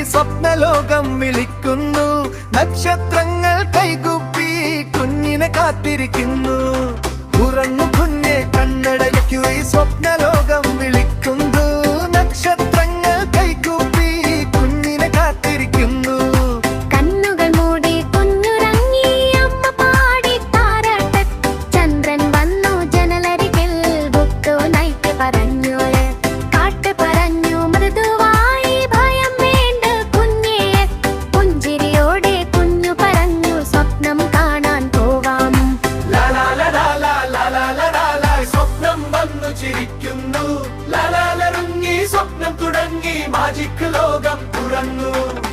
സ്വപ്നലോകം വിളിക്കുന്നു. നക്ഷത്രങ്ങൾ കൈകുപ്പി കുഞ്ഞിനെ കാത്തിരിക്കുന്നു. ഉറങ്ങു കുഞ്ഞെ, കണ്ണടയ്ക്കൂ, ഈ സ്വപ്നലോകം വിളിക്കുന്നു. നക്ഷത്രങ്ങൾ കൈകുപ്പി കുഞ്ഞിനെ കാത്തിരിക്കുന്നു. കണ്ണുകൾ മൂടി കുഞ്ഞുറങ്ങി, അമ്മ പാടി താരാട്ട്. ചന്ദ്രൻ വന്നു ജനലരികിൽ, ഗുഡ് നൈറ്റ് പറഞ്ഞു. കാട്ട് പറഞ്ഞു മൃദുവായി, ഭയം വേണ്ട കുഞ്ഞേ. പുഞ്ചിരിയോടെ കുഞ്ഞു പറഞ്ഞു, സ്വപ്നം കാണാൻ പോവാം. സ്വപ്നം വന്നു ചിരിക്കുന്നു. ലലറുങ്ങി സ്വപ്നം തുടങ്ങി, മാജിക് ലോകം തുറന്നു.